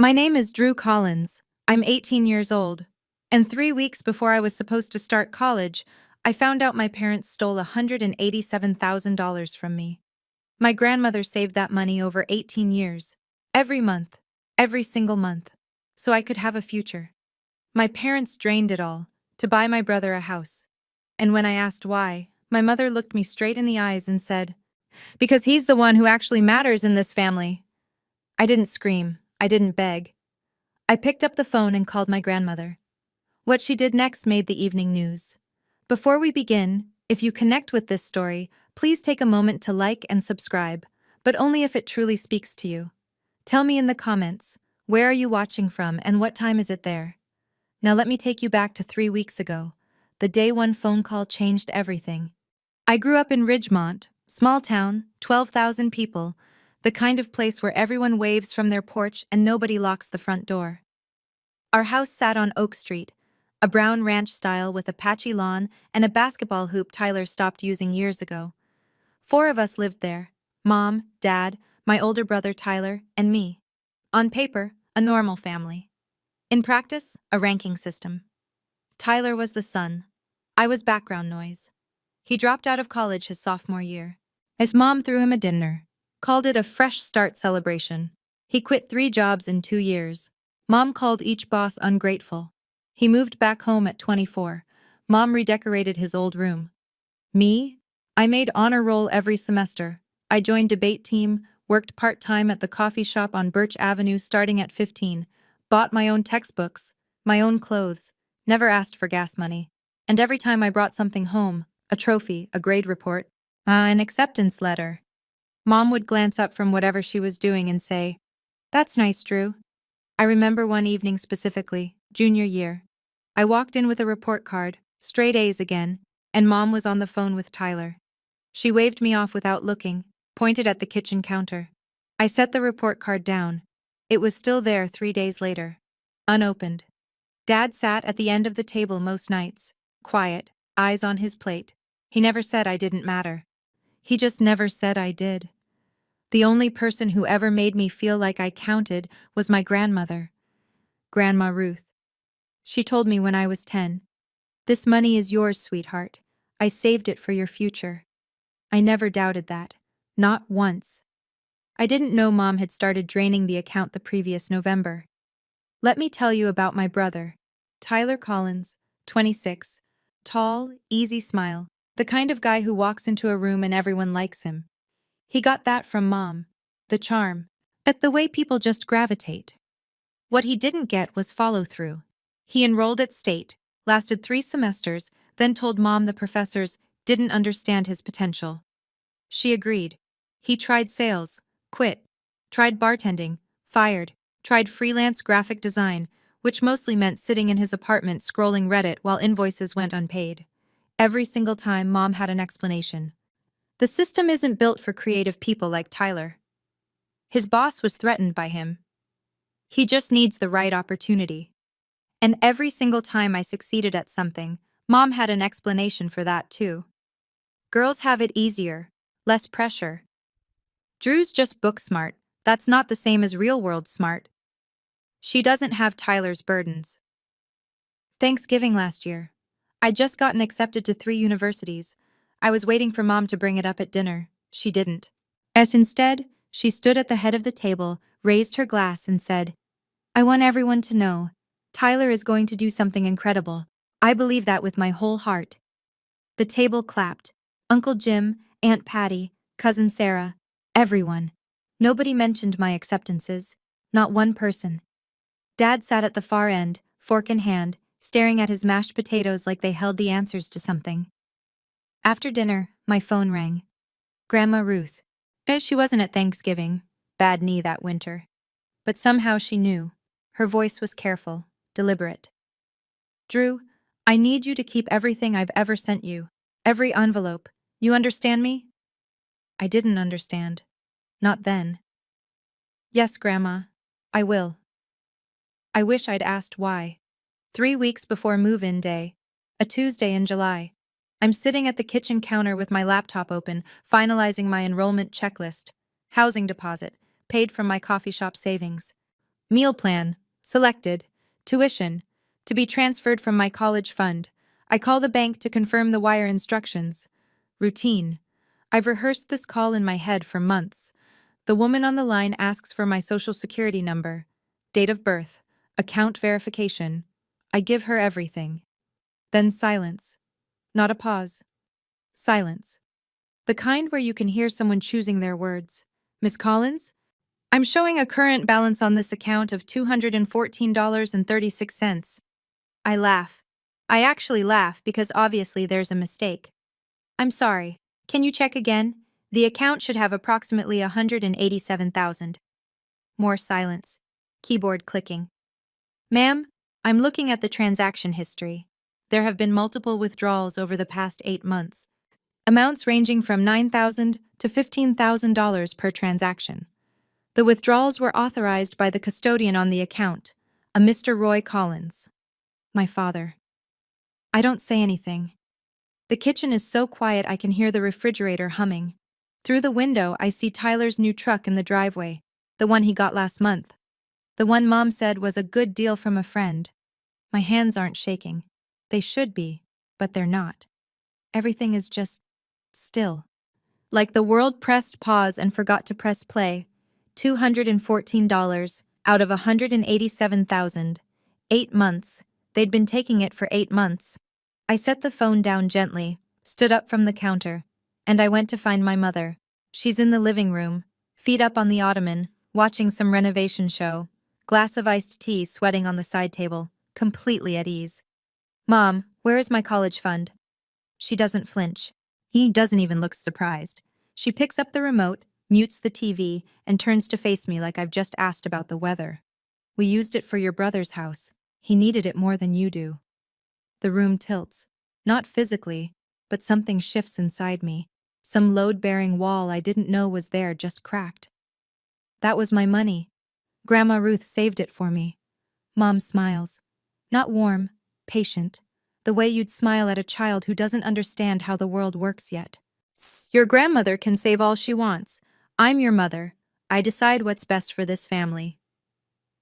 My name is Drew Collins. I'm 18 years old. And 3 weeks before I was supposed to start college, I found out my parents stole $187,000 from me. My grandmother saved that money over 18 years. Every month. Every single month. So I could have a future. My parents drained it all to buy my brother a house. And when I asked why, my mother looked me straight in the eyes and said, "Because he's the one who actually matters in this family." I didn't scream. I didn't beg. I picked up the phone and called my grandmother. What she did next made the evening news. Before we begin, if you connect with this story, please take a moment to like and subscribe, but only if it truly speaks to you. Tell me in the comments, where are you watching from and what time is it there? Now let me take you back to 3 weeks ago, the day one phone call changed everything. I grew up in Ridgemont, small town, 12,000 people, the kind of place where everyone waves from their porch and nobody locks the front door. Our house sat on Oak Street, a brown ranch style with a patchy lawn and a basketball hoop Tyler stopped using years ago. 4 of us lived there: Mom, Dad, my older brother Tyler, and me. On paper, a normal family. In practice, a ranking system. Tyler was the son. I was background noise. He dropped out of college his sophomore year. His mom threw him a dinner, called it a fresh start celebration. He quit 3 jobs in 2 years. Mom called each boss ungrateful. He moved back home at 24. Mom redecorated his old room. Me? I made honor roll every semester. I joined debate team, worked part-time at the coffee shop on Birch Avenue starting at 15, bought my own textbooks, my own clothes, never asked for gas money. And every time I brought something home, a trophy, a grade report, an acceptance letter, Mom would glance up from whatever she was doing and say, "That's nice, Drew." I remember one evening specifically, junior year. I walked in with a report card, straight A's again, and Mom was on the phone with Tyler. She waved me off without looking, pointed at the kitchen counter. I set the report card down. It was still there 3 days later, unopened. Dad sat at the end of the table most nights, quiet, eyes on his plate. He never said I didn't matter. He just never said I did. The only person who ever made me feel like I counted was my grandmother, Grandma Ruth. She told me when I was 10, "This money is yours, sweetheart. I saved it for your future." I never doubted that. Not once. I didn't know Mom had started draining the account the previous November. Let me tell you about my brother, Tyler Collins, 26, tall, easy smile, the kind of guy who walks into a room and everyone likes him. He got that from Mom, the charm, but the way people just gravitate. What he didn't get was follow-through. He enrolled at State, lasted 3 semesters, then told Mom the professors didn't understand his potential. She agreed. He tried sales, quit. Tried bartending, fired. Tried freelance graphic design, which mostly meant sitting in his apartment scrolling Reddit while invoices went unpaid. Every single time, Mom had an explanation. The system isn't built for creative people like Tyler. His boss was threatened by him. He just needs the right opportunity. And every single time I succeeded at something, Mom had an explanation for that too. Girls have it easier, less pressure. Drew's just book smart. That's not the same as real-world smart. She doesn't have Tyler's burdens. Thanksgiving last year. I'd just gotten accepted to 3 universities. I was waiting for Mom to bring it up at dinner. She didn't. Instead, she stood at the head of the table, raised her glass, and said, "I want everyone to know, Tyler is going to do something incredible. I believe that with my whole heart." The table clapped. Uncle Jim, Aunt Patty, Cousin Sarah, everyone. Nobody mentioned my acceptances. Not one person. Dad sat at the far end, fork in hand, staring at his mashed potatoes like they held the answers to something. After dinner, my phone rang. Grandma Ruth. She wasn't at Thanksgiving. Bad knee that winter. But somehow she knew. Her voice was careful, deliberate. "Drew, I need you to keep everything I've ever sent you. Every envelope. You understand me?" I didn't understand. Not then. "Yes, Grandma. I will." I wish I'd asked why. 3 weeks before move-in day, a Tuesday in July, I'm sitting at the kitchen counter with my laptop open, finalizing my enrollment checklist. Housing deposit, paid from my coffee shop savings. Meal plan. Selected. Tuition. To be transferred from my college fund. I call the bank to confirm the wire instructions. Routine. I've rehearsed this call in my head for months. The woman on the line asks for my social security number, date of birth, account verification. I give her everything. Then silence. Not a pause. Silence. The kind where you can hear someone choosing their words. Miss Collins? I'm showing a current balance on this account of $214.36. I laugh. I actually laugh because obviously there's a mistake. I'm sorry. Can you check again? The account should have approximately 187,000. More silence. Keyboard clicking. Ma'am, I'm looking at the transaction history. There have been multiple withdrawals over the past 8 months. Amounts ranging from $9,000 to $15,000 per transaction. The withdrawals were authorized by the custodian on the account, a Mr. Roy Collins. My father. I don't say anything. The kitchen is so quiet I can hear the refrigerator humming. Through the window, I see Tyler's new truck in the driveway, the one he got last month. The one Mom said was a good deal from a friend. My hands aren't shaking. They should be, but they're not. Everything is just still. Like the world pressed pause and forgot to press play. $214 out of 187,000. 8 months. They'd been taking it for 8 months. I set the phone down gently, stood up from the counter, and I went to find my mother. She's in the living room, feet up on the ottoman, watching some renovation show, glass of iced tea sweating on the side table, completely at ease. Mom, where is my college fund? She doesn't flinch. He doesn't even look surprised. She picks up the remote, mutes the TV, and turns to face me like I've just asked about the weather. We used it for your brother's house. He needed it more than you do. The room tilts. Not physically, but something shifts inside me. Some load-bearing wall I didn't know was there just cracked. That was my money. Grandma Ruth saved it for me. Mom smiles. Not warm, patient. The way you'd smile at a child who doesn't understand how the world works yet. Your grandmother can save all she wants. I'm your mother. I decide what's best for this family.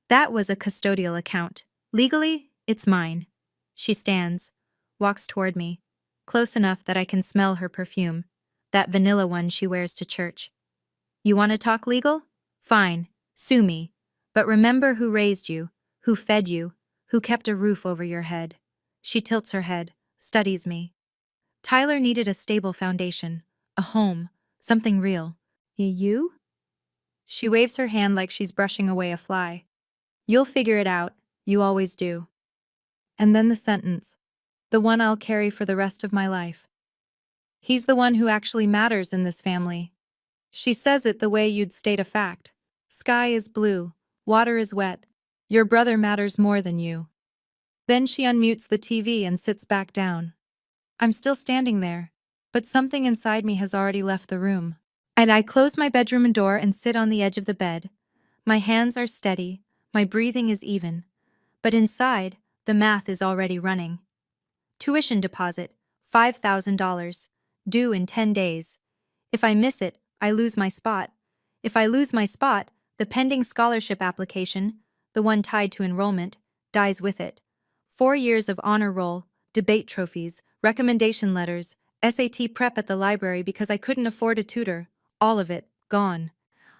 That was a custodial account. Legally, it's mine. She stands, walks toward me, close enough that I can smell her perfume, that vanilla one she wears to church. You want to talk legal? Fine, sue me. But remember who raised you, who fed you, who kept a roof over your head. She tilts her head, studies me. Tyler needed a stable foundation, a home, something real. You? She waves her hand like she's brushing away a fly. You'll figure it out, you always do. And then the sentence, the one I'll carry for the rest of my life. He's the one who actually matters in this family. She says it the way you'd state a fact. Sky is blue, water is wet. Your brother matters more than you. Then she unmutes the TV and sits back down. I'm still standing there, but something inside me has already left the room. And I close my bedroom door and sit on the edge of the bed. My hands are steady, my breathing is even. But inside, the math is already running. Tuition deposit, $5,000, due in 10 days. If I miss it, I lose my spot. If I lose my spot, the pending scholarship application, the one tied to enrollment, dies with it. 4 years of honor roll, debate trophies, recommendation letters, SAT prep at the library because I couldn't afford a tutor, all of it, gone.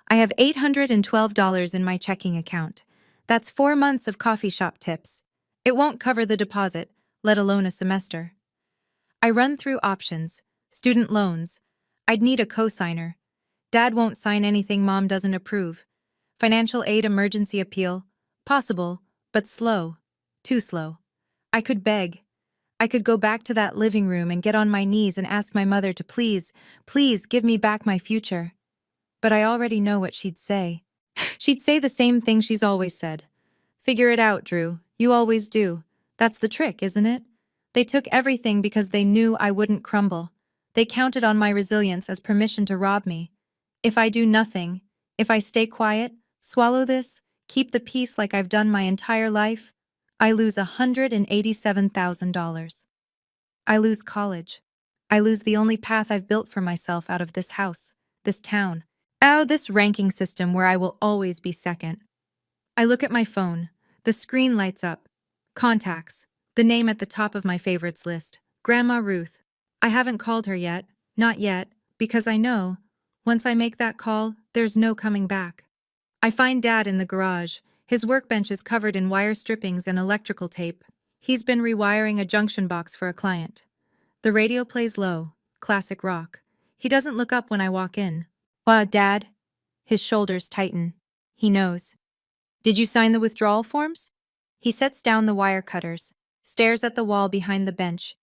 I have $812 in my checking account. That's 4 months of coffee shop tips. It won't cover the deposit, let alone a semester. I run through options. Student loans. I'd need a cosigner. Dad won't sign anything Mom doesn't approve. Financial aid emergency appeal. Possible, but slow. Too slow. I could beg. I could go back to that living room and get on my knees and ask my mother to please, please give me back my future. But I already know what she'd say. She'd say the same thing she's always said. Figure it out, Drew. You always do. That's the trick, isn't it? They took everything because they knew I wouldn't crumble. They counted on my resilience as permission to rob me. If I do nothing, if I stay quiet, swallow this, keep the peace like I've done my entire life, I lose $187,000. I lose college. I lose the only path I've built for myself out of this house, this town, this ranking system where I will always be second. I look at my phone. The screen lights up. Contacts. The name at the top of my favorites list. Grandma Ruth. I haven't called her yet. Not yet. Because I know, once I make that call, there's no coming back. I find Dad in the garage. His workbench is covered in wire strippings and electrical tape. He's been rewiring a junction box for a client. The radio plays low, classic rock. He doesn't look up when I walk in. Dad? His shoulders tighten. He knows. Did you sign the withdrawal forms? He sets down the wire cutters, stares at the wall behind the bench.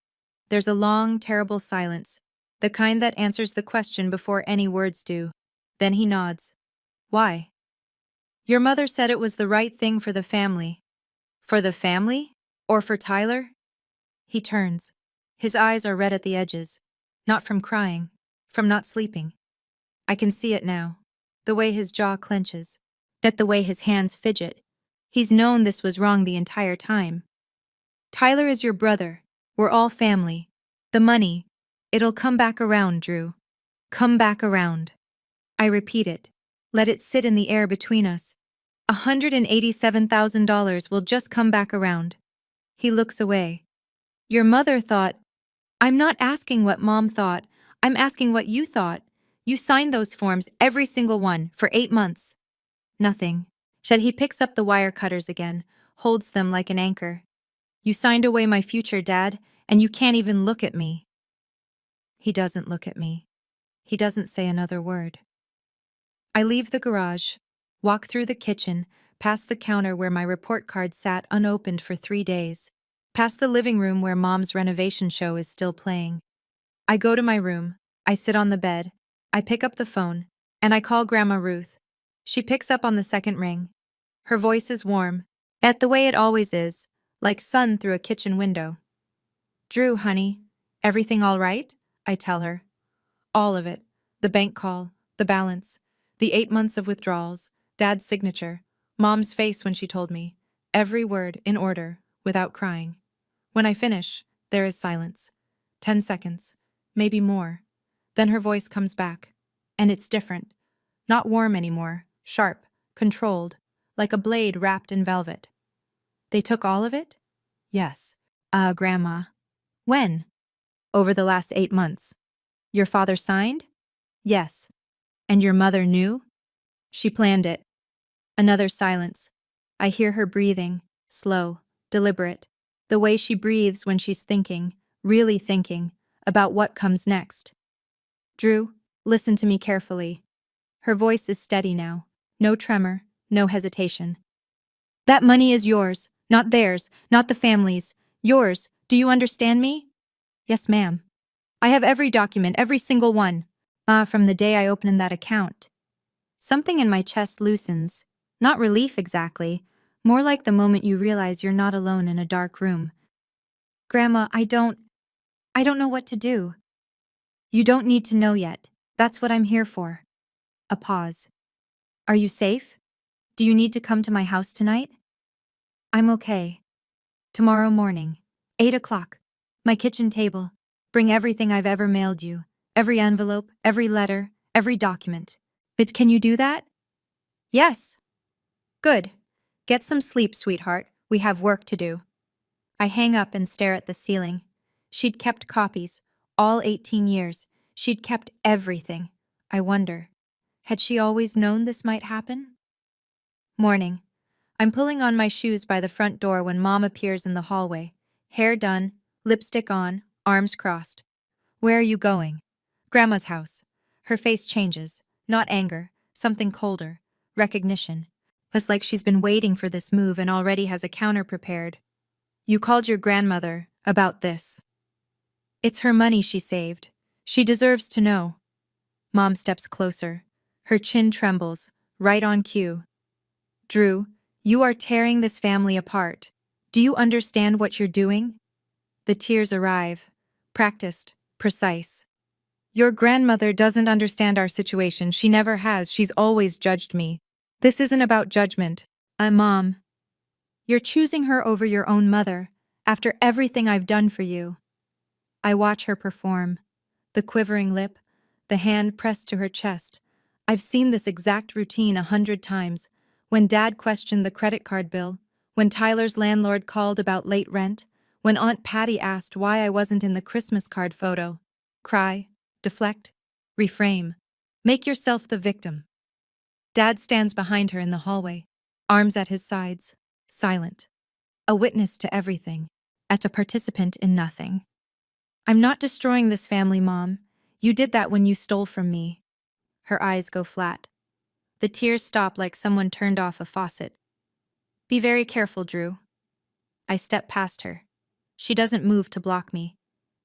There's a long, terrible silence, the kind that answers the question before any words do. Then he nods. Why? Your mother said it was the right thing for the family. For the family? Or for Tyler? He turns. His eyes are red at the edges. Not from crying, from not sleeping. I can see it now. The way his jaw clenches. The way his hands fidget. He's known this was wrong the entire time. Tyler is your brother. We're all family. The money, it'll come back around, Drew. Come back around. I repeat it. Let it sit in the air between us. $187,000 will just come back around. He looks away. Your mother thought. I'm not asking what Mom thought. I'm asking what you thought. You signed those forms, every single one, for 8 months. Nothing. He picks up the wire cutters again, holds them like an anchor. You signed away my future, Dad, and you can't even look at me. He doesn't look at me. He doesn't say another word. I leave the garage, walk through the kitchen, past the counter where my report card sat unopened for 3 days, past the living room where Mom's renovation show is still playing. I go to my room, I sit on the bed, I pick up the phone, and I call Grandma Ruth. She picks up on the second ring. Her voice is warm, at the way it always is, like sun through a kitchen window. Drew, honey, everything all right? I tell her. All of it. The bank call, the balance, the 8 months of withdrawals, Dad's signature, Mom's face when she told me. Every word in order, without crying. When I finish, there is silence. 10 seconds, maybe more. Then her voice comes back. And it's different. Not warm anymore, sharp, controlled, like a blade wrapped in velvet. They took all of it? Yes. Grandma. When? Over the last 8 months. Your father signed? Yes. And your mother knew? She planned it. Another silence. I hear her breathing, slow, deliberate. The way she breathes when she's thinking, really thinking, about what comes next. Drew, listen to me carefully. Her voice is steady now. No tremor, no hesitation. That money is yours, not theirs, not the family's. Yours. Do you understand me? Yes, ma'am. I have every document, every single one. From the day I opened that account. Something in my chest loosens. Not relief exactly, more like the moment you realize you're not alone in a dark room. Grandma, I don't know what to do. You don't need to know yet. That's what I'm here for. A pause. Are you safe? Do you need to come to my house tonight? I'm okay. Tomorrow morning, 8 o'clock. My kitchen table. Bring everything I've ever mailed you. Every envelope, every letter, every document. But can you do that? Yes. Good. Get some sleep, sweetheart. We have work to do. I hang up and stare at the ceiling. She'd kept copies, all 18 years. She'd kept everything. I wonder, had she always known this might happen? Morning. I'm pulling on my shoes by the front door when Mom appears in the hallway. Hair done, lipstick on, arms crossed. Where are you going? Grandma's house. Her face changes. Not anger, something colder. Recognition. It's like she's been waiting for this move and already has a counter prepared. You called your grandmother about this. It's her money she saved. She deserves to know. Mom steps closer. Her chin trembles, right on cue. Drew, you are tearing this family apart. Do you understand what you're doing? The tears arrive. Practiced, precise. Your grandmother doesn't understand our situation. She never has. She's always judged me. This isn't about judgment. Mom. You're choosing her over your own mother, after everything I've done for you. I watch her perform. The quivering lip, the hand pressed to her chest. I've seen this exact routine 100 times. when Dad questioned the credit card bill, when Tyler's landlord called about late rent, when Aunt Patty asked why I wasn't in the Christmas card photo. Cry, deflect, reframe. Make yourself the victim. Dad stands behind her in the hallway, arms at his sides, silent. A witness to everything, as a participant in nothing. I'm not destroying this family, Mom. You did that when you stole from me. Her eyes go flat. The tears stop like someone turned off a faucet. Be very careful, Drew. I step past her. She doesn't move to block me.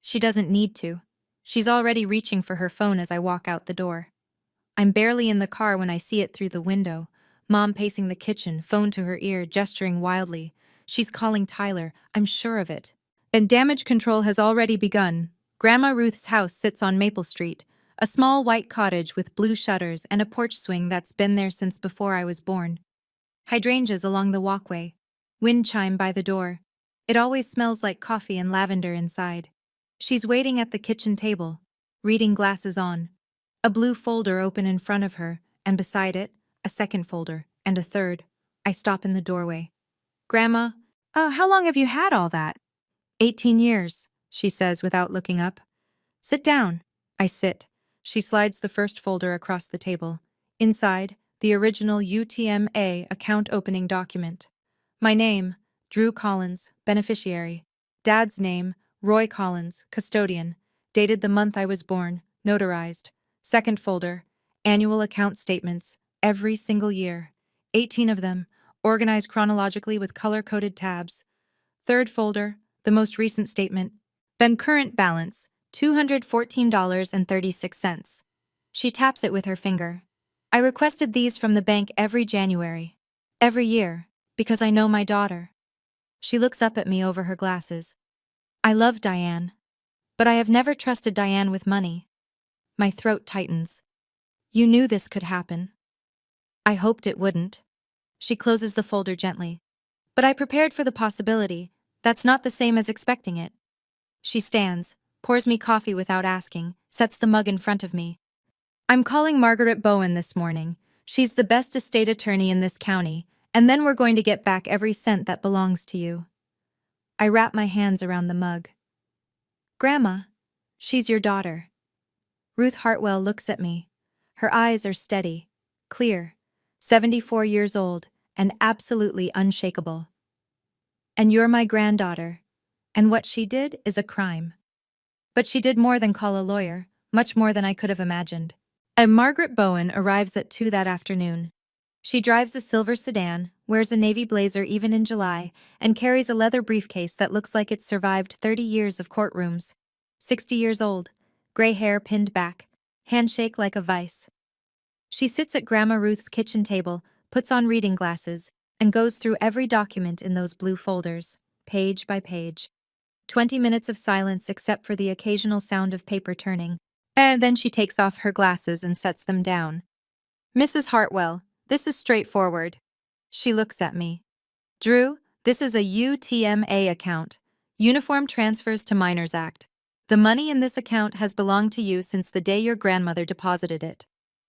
She doesn't need to. She's already reaching for her phone as I walk out the door. I'm barely in the car when I see it through the window. Mom pacing the kitchen, phone to her ear, gesturing wildly. She's calling Tyler, I'm sure of it. And damage control has already begun. Grandma Ruth's house sits on Maple Street, a small white cottage with blue shutters and a porch swing that's been there since before I was born. Hydrangeas along the walkway. Wind chime by the door. It always smells like coffee and lavender inside. She's waiting at the kitchen table, reading glasses on. A blue folder open in front of her, and beside it, a second folder, and a third. I stop in the doorway. Grandma, how long have you had all that? 18 years, she says without looking up. Sit down. I sit. She slides the first folder across the table. Inside, the original UTMA account opening document. My name, Drew Collins, beneficiary. Dad's name, Roy Collins, custodian. Dated the month I was born, notarized. Second folder, annual account statements, every single year. 18 of them, organized chronologically with color-coded tabs. Third folder, the most recent statement. Then current balance, $214.36. She taps it with her finger. I requested these from the bank every January. Every year, because I know my daughter. She looks up at me over her glasses. I love Diane. But I have never trusted Diane with money. My throat tightens. You knew this could happen. I hoped it wouldn't. She closes the folder gently. But I prepared for the possibility. That's not the same as expecting it. She stands, pours me coffee without asking, sets the mug in front of me. I'm calling Margaret Bowen this morning. She's the best estate attorney in this county, and then we're going to get back every cent that belongs to you. I wrap my hands around the mug. Grandma, she's your daughter. Ruth Hartwell looks at me. Her eyes are steady, clear, 74 years old, and absolutely unshakable. And you're my granddaughter, and what she did is a crime. But she did more than call a lawyer, much more than I could have imagined. And Margaret Bowen arrives at 2 that afternoon. She drives a silver sedan, wears a navy blazer even in July, and carries a leather briefcase that looks like it's survived 30 years of courtrooms. 60 years old, gray hair pinned back, handshake like a vice. She sits at Grandma Ruth's kitchen table, puts on reading glasses, and goes through every document in those blue folders, page by page. 20 minutes of silence except for the occasional sound of paper turning. And then she takes off her glasses and sets them down. Mrs. Hartwell, this is straightforward. She looks at me. Drew, this is a UTMA account, Uniform Transfers to Minors Act. The money in this account has belonged to you since the day your grandmother deposited it.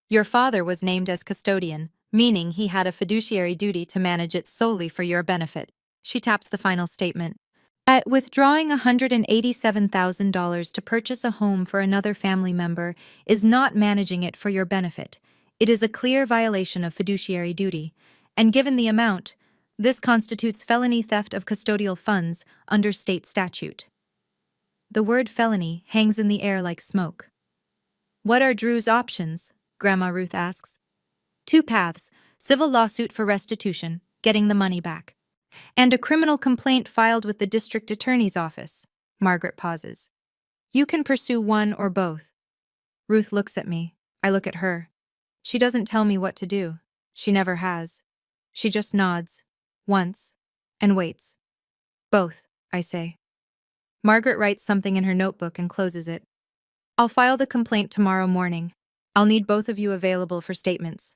Your father was named as custodian, meaning he had a fiduciary duty to manage it solely for your benefit. She taps the final statement. At withdrawing $187,000 to purchase a home for another family member is not managing it for your benefit. It is a clear violation of fiduciary duty, and given the amount, this constitutes felony theft of custodial funds under state statute. The word felony hangs in the air like smoke. What are Drew's options? Grandma Ruth asks. 2 paths: civil lawsuit for restitution, getting the money back, and a criminal complaint filed with the district attorney's office. Margaret pauses. You can pursue one or both. Ruth looks at me. I look at her. She doesn't tell me what to do. She never has. She just nods, once, and waits. Both, I say. Margaret writes something in her notebook and closes it. I'll file the complaint tomorrow morning. I'll need both of you available for statements.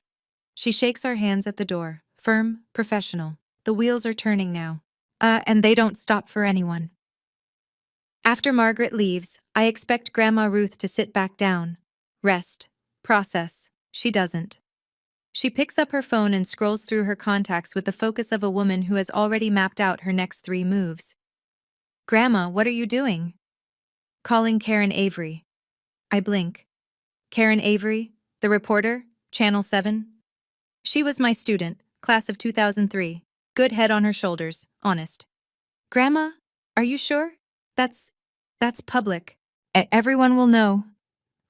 She shakes our hands at the door, firm, professional. The wheels are turning now. And they don't stop for anyone. After Margaret leaves, I expect Grandma Ruth to sit back down, rest, process. She doesn't. She picks up her phone and scrolls through her contacts with the focus of a woman who has already mapped out her next 3 moves. Grandma, what are you doing? Calling Karen Avery. I blink. Karen Avery, the reporter, Channel 7. She was my student, class of 2003. Good head on her shoulders, honest. Grandma, are you sure? That's public. Everyone will know.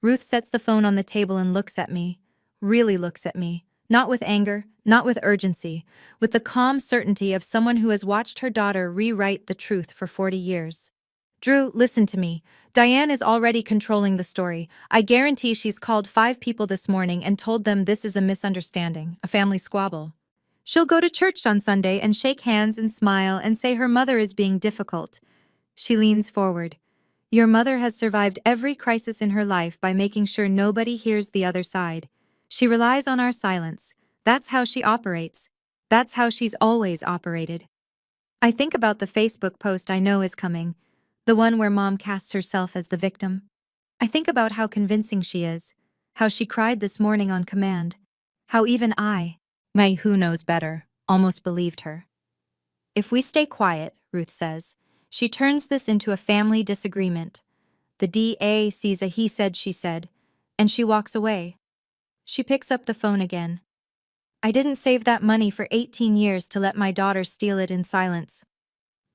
Ruth sets the phone on the table and looks at me. Really looks at me. Not with anger, not with urgency, with the calm certainty of someone who has watched her daughter rewrite the truth for 40 years. Drew, listen to me. Diane is already controlling the story. I guarantee she's called 5 people this morning and told them this is a misunderstanding, a family squabble. She'll go to church on Sunday and shake hands and smile and say her mother is being difficult. She leans forward. Your mother has survived every crisis in her life by making sure nobody hears the other side. She relies on our silence. That's how she operates. That's how she's always operated. I think about the Facebook post I know is coming, the one where Mom casts herself as the victim. I think about how convincing she is, how she cried this morning on command, how even I, my who knows better, almost believed her. If we stay quiet, Ruth says, she turns this into a family disagreement. The DA sees a he said, she said, and she walks away. She picks up the phone again. I didn't save that money for 18 years to let my daughter steal it in silence.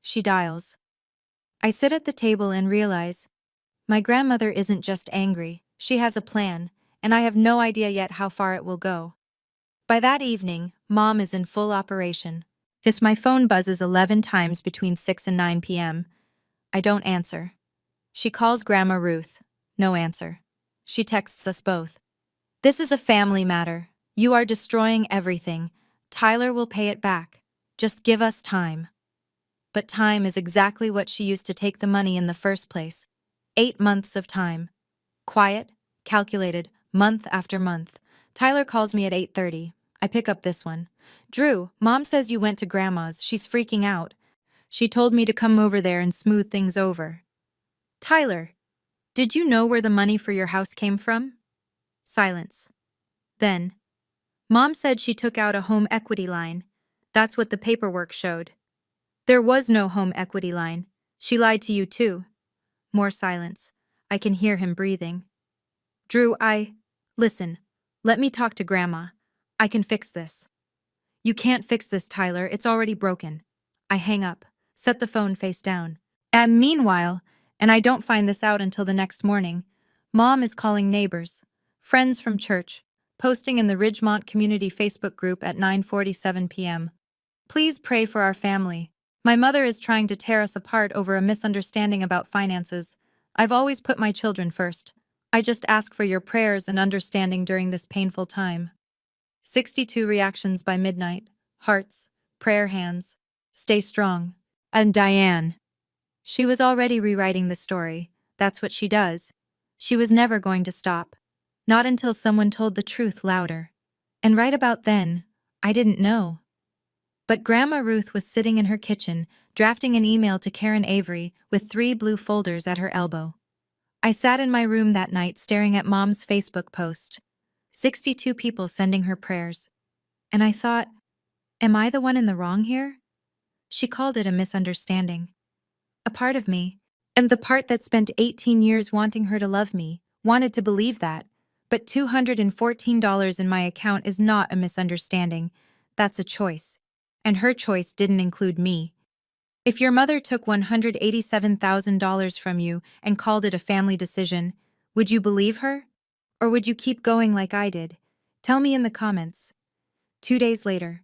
She dials. I sit at the table and realize my grandmother isn't just angry, she has a plan, and I have no idea yet how far it will go. By that evening, Mom is in full operation. My phone buzzes 11 times between 6 and 9 p.m. I don't answer. She calls Grandma Ruth. No answer. She texts us both. This is a family matter. You are destroying everything. Tyler will pay it back. Just give us time. But time is exactly what she used to take the money in the first place. 8 months of time. Quiet, calculated, month after month. Tyler calls me at 8:30. I pick up this one. Drew, Mom says you went to Grandma's. She's freaking out. She told me to come over there and smooth things over. Tyler, did you know where the money for your house came from? Silence. Then, Mom said she took out a home equity line. That's what the paperwork showed. There was no home equity line. She lied to you too. More silence. I can hear him breathing. Drew, Listen, let me talk to Grandma. I can fix this. You can't fix this, Tyler. It's already broken. I hang up, set the phone face down. And meanwhile, and I don't find this out until the next morning, Mom is calling neighbors, friends from church, posting in the Ridgemont Community Facebook group at 9:47 p.m. Please pray for our family. My mother is trying to tear us apart over a misunderstanding about finances. I've always put my children first. I just ask for your prayers and understanding during this painful time. 62 reactions by midnight. Hearts, prayer hands. Stay strong. And Diane. She was already rewriting the story. That's what she does. She was never going to stop. Not until someone told the truth louder. And right about then, I didn't know. But Grandma Ruth was sitting in her kitchen, drafting an email to Karen Avery with 3 blue folders at her elbow. I sat in my room that night staring at Mom's Facebook post. 62 people sending her prayers. And I thought, am I the one in the wrong here? She called it a misunderstanding. A part of me, and the part that spent 18 years wanting her to love me, wanted to believe that. But $214 in my account is not a misunderstanding. That's a choice. And her choice didn't include me. If your mother took $187,000 from you and called it a family decision, would you believe her? Or would you keep going like I did? Tell me in the comments. 2 days later.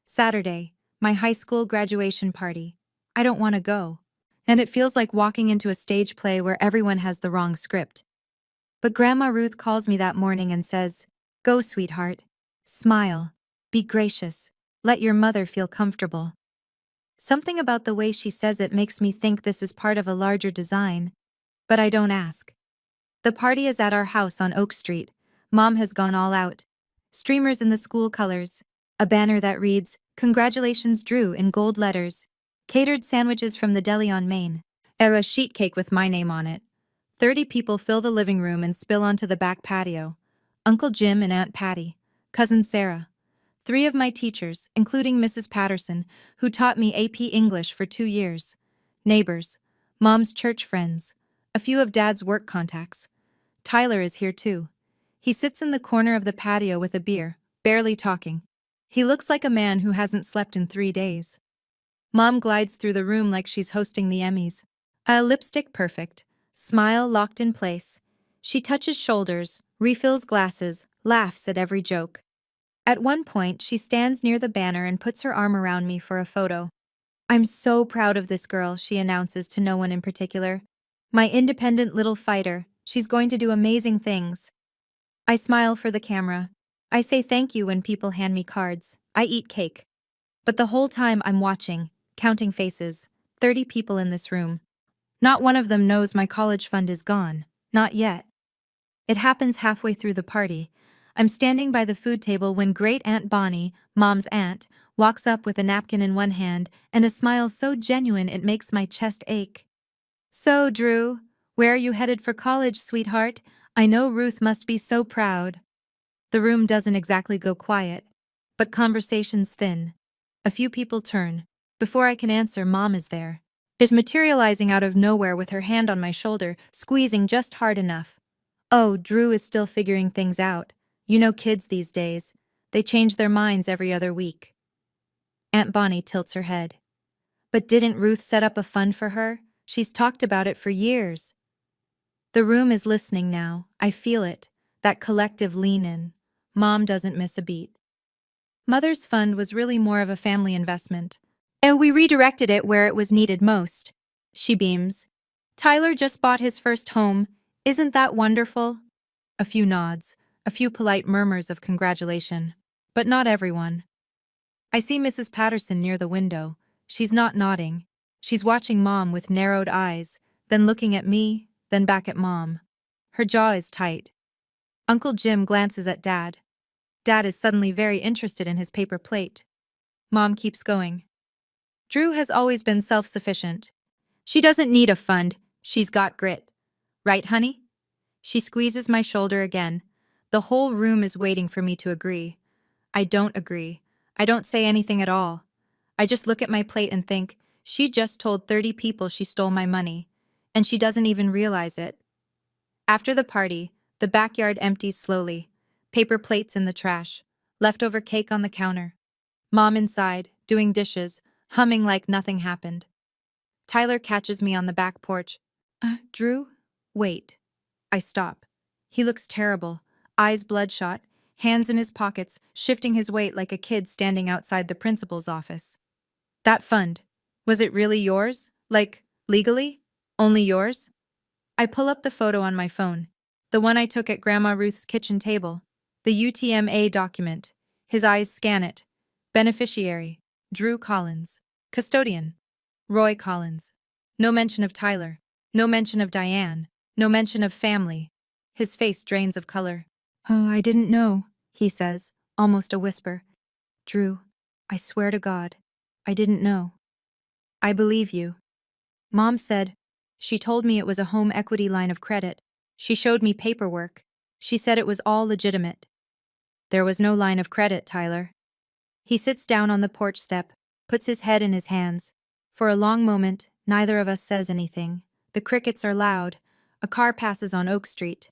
Saturday, my high school graduation party. I don't want to go. And it feels like walking into a stage play where everyone has the wrong script. But Grandma Ruth calls me that morning and says, "Go, sweetheart. Smile. Be gracious. Let your mother feel comfortable." Something about the way she says it makes me think this is part of a larger design. But I don't ask. The party is at our house on Oak Street. Mom has gone all out. Streamers in the school colors. A banner that reads, "Congratulations, Drew," in gold letters. Catered sandwiches from the deli on Main. A sheet cake with my name on it. 30 people fill the living room and spill onto the back patio. Uncle Jim and Aunt Patty. cousin Sarah. 3 of my teachers, including Mrs. Patterson, who taught me AP English for 2 years. Neighbors. Mom's church friends. A few of Dad's work contacts. Tyler is here too. He sits in the corner of the patio with a beer, barely talking. He looks like a man who hasn't slept in 3 days. Mom glides through the room like she's hosting the Emmys. Lipstick perfect. Smile locked in place. She touches shoulders, refills glasses, laughs at every joke. At one point, she stands near the banner and puts her arm around me for a photo. "I'm so proud of this girl," she announces to no one in particular. "My independent little fighter, she's going to do amazing things." I smile for the camera. I say thank you when people hand me cards. I eat cake. But the whole time I'm watching, counting faces, 30 people in this room. Not one of them knows my college fund is gone. Not yet. It happens halfway through the party. I'm standing by the food table when Great Aunt Bonnie, Mom's aunt, walks up with a napkin in one hand and a smile so genuine it makes my chest ache. "So, Drew, where are you headed for college, sweetheart? I know Ruth must be so proud." The room doesn't exactly go quiet, but conversations thin. A few people turn. Before I can answer, Mom is there. Is materializing out of nowhere with her hand on my shoulder, squeezing just hard enough. "Oh, Drew is still figuring things out. You know kids these days. They change their minds every other week." Aunt Bonnie tilts her head. "But didn't Ruth set up a fund for her? She's talked about it for years." The room is listening now. I feel it. That collective lean-in. Mom doesn't miss a beat. Mother's fund was really more of a family investment. And we redirected it where it was needed most. She beams. "Tyler just bought his first home. Isn't that wonderful?" A few nods, a few polite murmurs of congratulation. But not everyone. I see Mrs. Patterson near the window. She's not nodding. She's watching Mom with narrowed eyes, then looking at me, then back at Mom. Her jaw is tight. Uncle Jim glances at Dad. Dad is suddenly very interested in his paper plate. Mom keeps going. "Drew has always been self-sufficient. She doesn't need a fund. She's got grit. Right, honey?" She squeezes my shoulder again. The whole room is waiting for me to agree. I don't agree. I don't say anything at all. I just look at my plate and think, she just told 30 people she stole my money, and she doesn't even realize it. After the party, the backyard empties slowly. Paper plates in the trash. Leftover cake on the counter. Mom inside, doing dishes, humming like nothing happened. Tyler catches me on the back porch. Drew? Wait." I stop. He looks terrible, eyes bloodshot, hands in his pockets, shifting his weight like a kid standing outside the principal's office. "That fund, was it really yours? Like, legally? Only yours?" I pull up the photo on my phone, the one I took at Grandma Ruth's kitchen table, the UTMA document. His eyes scan it. Beneficiary, Drew Collins. Custodian, Roy Collins. No mention of Tyler. No mention of Diane. No mention of family. His face drains of color. "Oh, I didn't know," he says, almost a whisper. "Drew, I swear to God, I didn't know." "I believe you." Mom said, she told me it was a home equity line of credit. She showed me paperwork. She said it was all legitimate. "There was no line of credit, Tyler." He sits down on the porch step, puts his head in his hands. For a long moment, neither of us says anything. The crickets are loud. A car passes on Oak Street.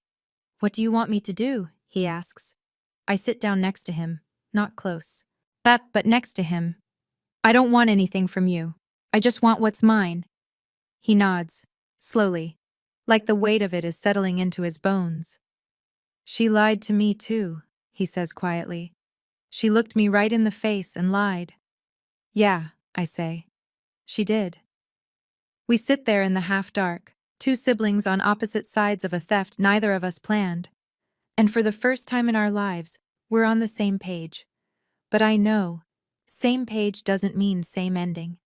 "What do you want me to do?" he asks. I sit down next to him, not close. But next to him. "I don't want anything from you. I just want what's mine." He nods, slowly, like the weight of it is settling into his bones. "She lied to me too," he says quietly. "She looked me right in the face and lied." "Yeah," I say. "She did." We sit there in the half-dark, two siblings on opposite sides of a theft neither of us planned. And for the first time in our lives, we're on the same page. But I know, same page doesn't mean same ending.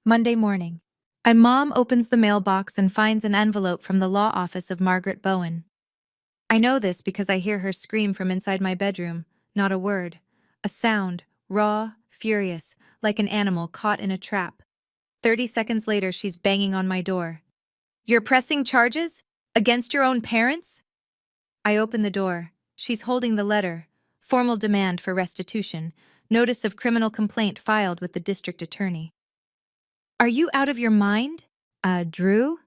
Monday morning. And Mom opens the mailbox and finds an envelope from the law office of Margaret Bowen. I know this because I hear her scream from inside my bedroom, not a word. A sound, raw, furious, like an animal caught in a trap. 30 seconds later, she's banging on my door. "You're pressing charges? Against your own parents?" I open the door. She's holding the letter, Formal demand for restitution. Notice of criminal complaint filed with the district attorney. Are you out of your mind? Drew?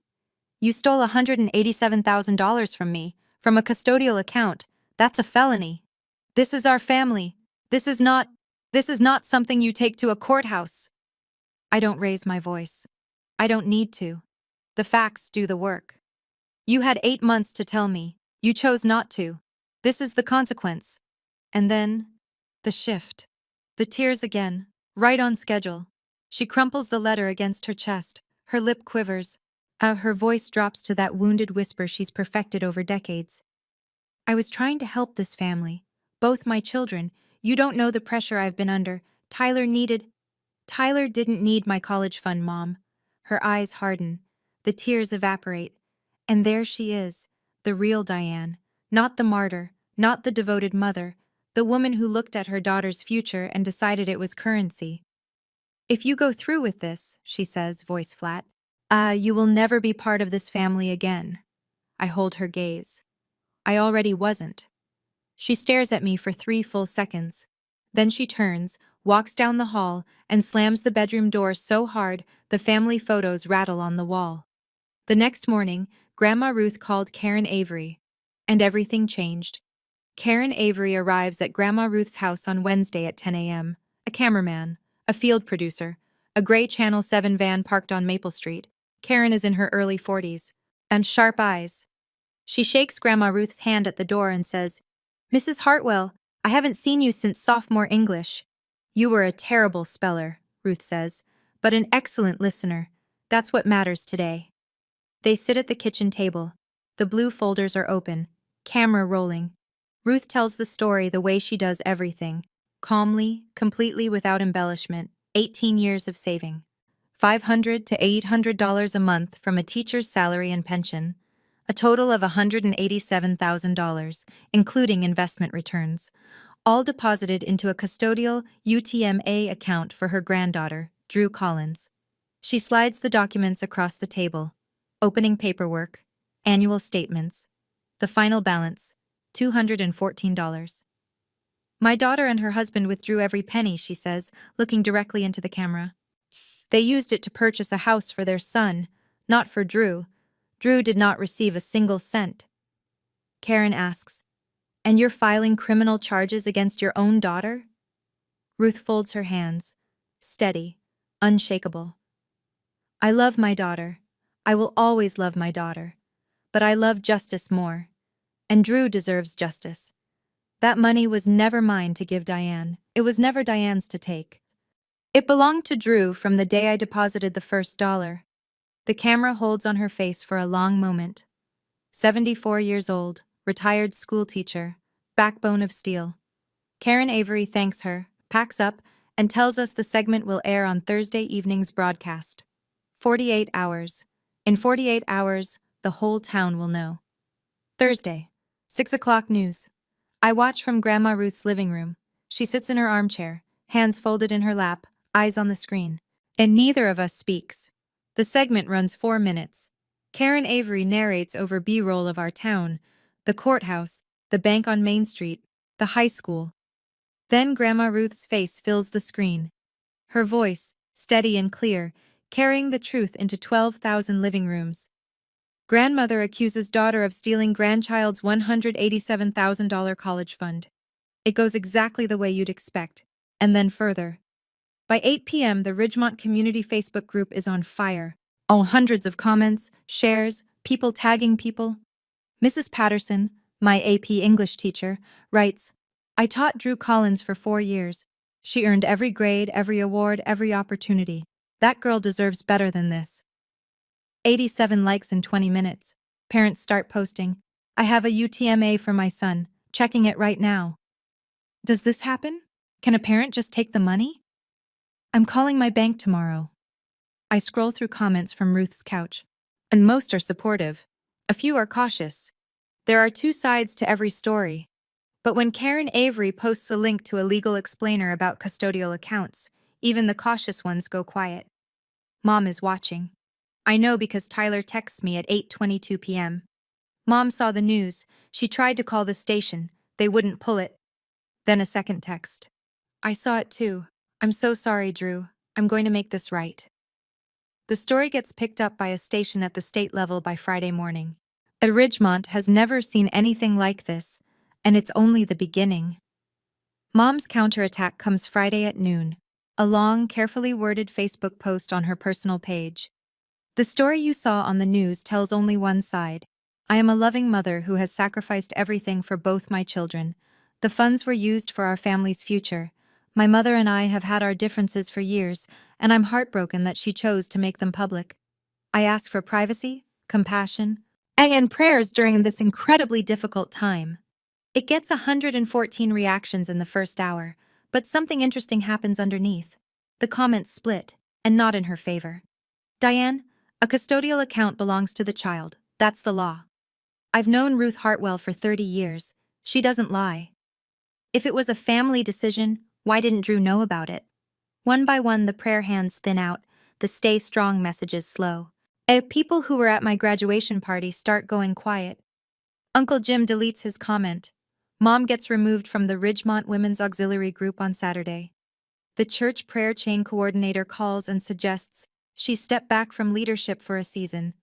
You stole $187,000 from me, from a custodial account. That's a felony. This is our family. This is not, this is not something you take to a courthouse. I don't raise my voice. I don't need to. The facts do the work. You had 8 months to tell me. You chose not to. This is the consequence. And then, the shift. The tears again, right on schedule. She crumples the letter against her chest. Her lip quivers. Her voice drops to that wounded whisper she's perfected over decades. I was trying to help this family. Both my children. You don't know the pressure I've been under. Tyler didn't need my college fund, Mom. Her eyes harden. The tears evaporate. And there she is, the real Diane. Not the martyr, not the devoted mother, the woman who looked at her daughter's future and decided it was currency. If you go through with this, she says, voice flat, you will never be part of this family again. I hold her gaze. I already wasn't. She stares at me for 3 full seconds. Then she turns, walks down the hall, and slams the bedroom door so hard the family photos rattle on the wall. The next morning, Grandma Ruth called Karen Avery. And everything changed. Karen Avery arrives at Grandma Ruth's house on Wednesday at 10 a.m. A cameraman, a field producer, a gray Channel 7 van parked on Maple Street. Karen is in her early 40s. And sharp eyes. She shakes Grandma Ruth's hand at the door and says, Mrs. Hartwell, I haven't seen you since sophomore English. You were a terrible speller, Ruth says, but an excellent listener. That's what matters today. They sit at the kitchen table. The blue folders are open, camera rolling. Ruth tells the story the way she does everything, calmly, completely without embellishment. 18 years of saving. $500 to $800 a month from a teacher's salary and pension. A total of $187,000, including investment returns, all deposited into a custodial UTMA account for her granddaughter, Drew Collins. She slides the documents across the table. Opening paperwork, annual statements. The final balance, $214. My daughter and her husband withdrew every penny, she says, looking directly into the camera. They used it to purchase a house for their son, not for Drew. Drew did not receive a single cent. Karen asks, And you're filing criminal charges against your own daughter? Ruth folds her hands, steady, unshakable. I love my daughter. I will always love my daughter. But I love justice more. And Drew deserves justice. That money was never mine to give Diane. It was never Diane's to take. It belonged to Drew from the day I deposited the first dollar. The camera holds on her face for a long moment. 74 years old, retired schoolteacher, backbone of steel. Karen Avery thanks her, packs up, and tells us the segment will air on Thursday evening's broadcast. 48 hours. In 48 hours, the whole town will know. Thursday, 6 o'clock news. I watch from Grandma Ruth's living room. She sits in her armchair, hands folded in her lap, eyes on the screen. And neither of us speaks. The segment runs 4 minutes. Karen Avery narrates over B-roll of our town, the courthouse, the bank on Main Street, the high school. Then Grandma Ruth's face fills the screen. Her voice, steady and clear, carrying the truth into 12,000 living rooms. Grandmother accuses daughter of stealing grandchild's $187,000 college fund. It goes exactly the way you'd expect, and then further. By 8 p.m., the Ridgemont Community Facebook group is on fire. Oh, hundreds of comments, shares, people tagging people. Mrs. Patterson, my AP English teacher, writes, I taught Drew Collins for 4 years. She earned every grade, every award, every opportunity. That girl deserves better than this. 87 likes in 20 minutes. Parents start posting, I have a UTMA for my son, checking it right now. Does this happen? Can a parent just take the money? I'm calling my bank tomorrow. I scroll through comments from Ruth's couch, and most are supportive. A few are cautious. There are 2 sides to every story. But when Karen Avery posts a link to a legal explainer about custodial accounts, even the cautious ones go quiet. Mom is watching. I know because Tyler texts me at 8:22 p.m. Mom saw the news. She tried to call the station. They wouldn't pull it. Then a second text. I saw it too. I'm so sorry, Drew. I'm going to make this right. The story gets picked up by a station at the state level by Friday morning. Ridgemont has never seen anything like this, and it's only the beginning. Mom's counterattack comes Friday at noon, a long, carefully worded Facebook post on her personal page. The story you saw on the news tells only one side. I am a loving mother who has sacrificed everything for both my children. The funds were used for our family's future. My mother and I have had our differences for years, and I'm heartbroken that she chose to make them public. I ask for privacy, compassion, and prayers during this incredibly difficult time. It gets 114 reactions in the first hour, but something interesting happens underneath. The comments split, and not in her favor. Diane, a custodial account belongs to the child. That's the law. I've known Ruth Hartwell for 30 years. She doesn't lie. If it was a family decision, why didn't Drew know about it? One by one, the prayer hands thin out, the stay strong messages slow. People who were at my graduation party start going quiet. Uncle Jim deletes his comment. Mom gets removed from the Ridgemont Women's Auxiliary Group on Saturday. The church prayer chain coordinator calls and suggests she step back from leadership for a season.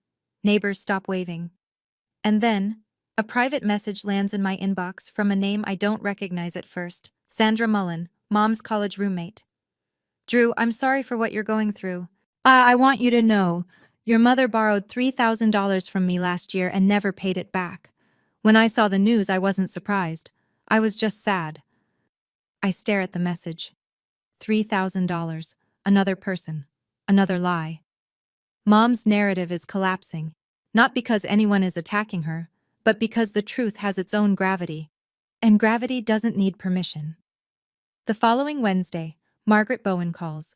Neighbors stop waving. And then, a private message lands in my inbox from a name I don't recognize at first. Sandra Mullen, Mom's college roommate. Drew, I'm sorry for what you're going through. I want you to know, your mother borrowed $3,000 from me last year and never paid it back. When I saw the news, I wasn't surprised. I was just sad. I stare at the message. $3,000. Another person. Another lie. Mom's narrative is collapsing, not because anyone is attacking her, but because the truth has its own gravity. And gravity doesn't need permission. The following Wednesday, Margaret Bowen calls.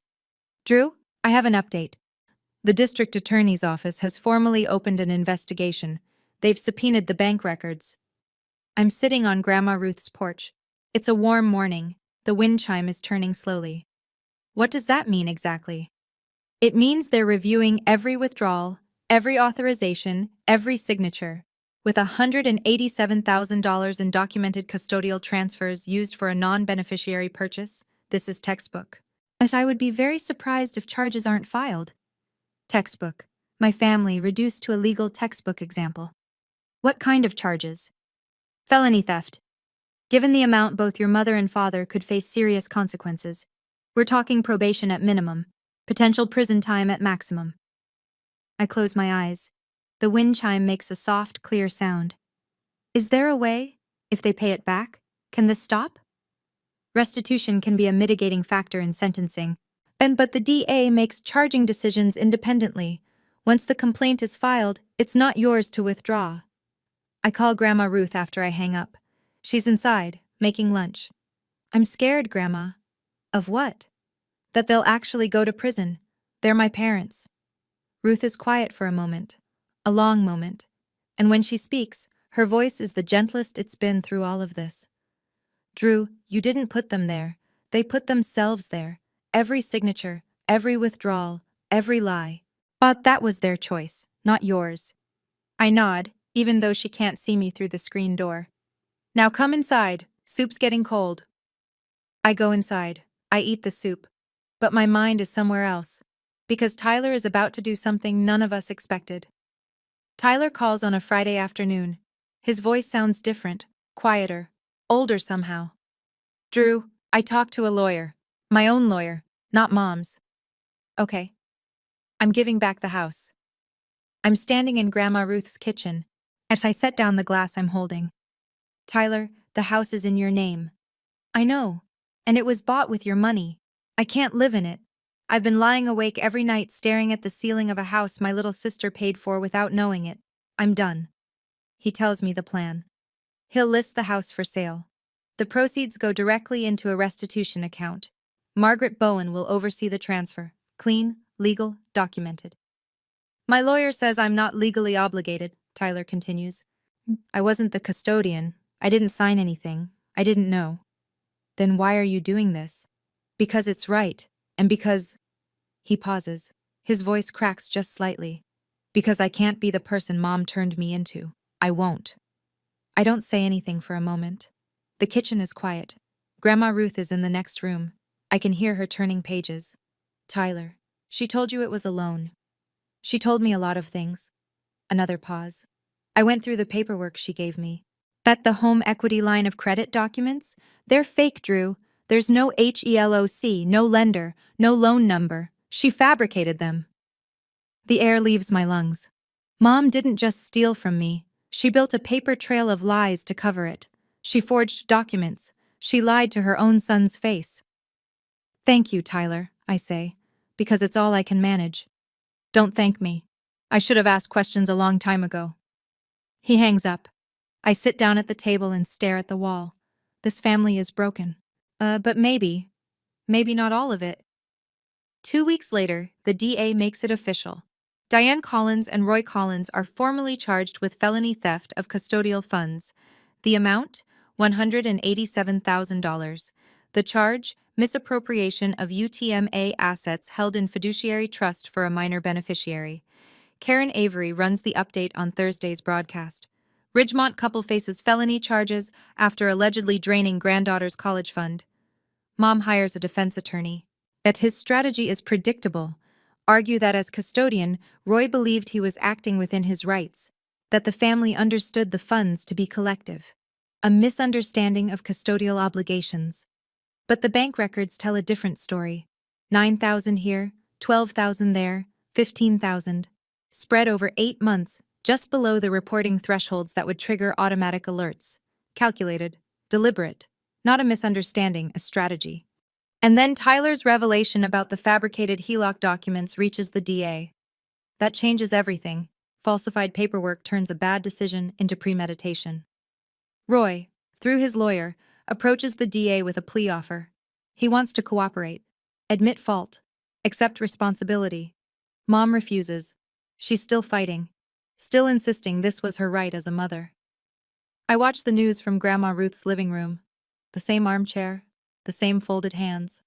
Drew, I have an update. The district attorney's office has formally opened an investigation. They've subpoenaed the bank records. I'm sitting on Grandma Ruth's porch. It's a warm morning. The wind chime is turning slowly. What does that mean exactly? It means they're reviewing every withdrawal, every authorization, every signature. With $187,000 in documented custodial transfers used for a non-beneficiary purchase, this is textbook. But I would be very surprised if charges aren't filed. Textbook. My family reduced to a legal textbook example. What kind of charges? Felony theft. Given the amount, both your mother and father could face serious consequences. We're talking probation at minimum, potential prison time at maximum. I close my eyes. The wind chime makes a soft, clear sound. Is there a way? If they pay it back, can this stop? Restitution can be a mitigating factor in sentencing, but the DA makes charging decisions independently. Once the complaint is filed, it's not yours to withdraw. I call Grandma Ruth after I hang up. She's inside, making lunch. I'm scared, Grandma. Of what? That they'll actually go to prison. They're my parents. Ruth is quiet for a moment. A long moment. And when she speaks, her voice is the gentlest it's been through all of this. Drew, you didn't put them there. They put themselves there. Every signature, every withdrawal, every lie. But that was their choice, not yours. I nod, even though she can't see me through the screen door. Now come inside. Soup's getting cold. I go inside. I eat the soup. But my mind is somewhere else. Because Tyler is about to do something none of us expected. Tyler calls on a Friday afternoon. His voice sounds different, quieter, older somehow. Drew, I talked to a lawyer. My own lawyer, not Mom's. Okay. I'm giving back the house. I'm standing in Grandma Ruth's kitchen as I set down the glass I'm holding. Tyler, the house is in your name. I know. And it was bought with your money. I can't live in it. I've been lying awake every night staring at the ceiling of a house my little sister paid for without knowing it. I'm done. He tells me the plan. He'll list the house for sale. The proceeds go directly into a restitution account. Margaret Bowen will oversee the transfer. Clean, legal, documented. My lawyer says I'm not legally obligated, Tyler continues. I wasn't the custodian. I didn't sign anything. I didn't know. Then why are you doing this? Because it's right, and because... He pauses. His voice cracks just slightly. Because I can't be the person Mom turned me into. I won't. I don't say anything for a moment. The kitchen is quiet. Grandma Ruth is in the next room. I can hear her turning pages. Tyler, she told you it was a loan. She told me a lot of things. Another pause. I went through the paperwork she gave me. Bet the home equity line of credit documents? They're fake, Drew. There's no HELOC, no lender, no loan number. She fabricated them. The air leaves my lungs. Mom didn't just steal from me. She built a paper trail of lies to cover it. She forged documents. She lied to her own son's face. Thank you, Tyler, I say, because it's all I can manage. Don't thank me. I should have asked questions a long time ago. He hangs up. I sit down at the table and stare at the wall. This family is broken. But maybe not all of it. 2 weeks later, the DA makes it official. Diane Collins and Roy Collins are formally charged with felony theft of custodial funds. The amount? $187,000. The charge? Misappropriation of UTMA assets held in fiduciary trust for a minor beneficiary. Karen Avery runs the update on Thursday's broadcast. Ridgemont couple faces felony charges after allegedly draining granddaughter's college fund. Mom hires a defense attorney. That his strategy is predictable. Argue that as custodian, Roy believed he was acting within his rights, that the family understood the funds to be collective. A misunderstanding of custodial obligations. But the bank records tell a different story. 9,000 here, 12,000 there, 15,000. Spread over 8 months, just below the reporting thresholds that would trigger automatic alerts. Calculated, deliberate, not a misunderstanding, a strategy. And then Tyler's revelation about the fabricated HELOC documents reaches the DA. That changes everything. Falsified paperwork turns a bad decision into premeditation. Roy, through his lawyer, approaches the DA with a plea offer. He wants to cooperate, admit fault, accept responsibility. Mom refuses. She's still fighting, still insisting this was her right as a mother. I watch the news from Grandma Ruth's living room. The same armchair, the same folded hands.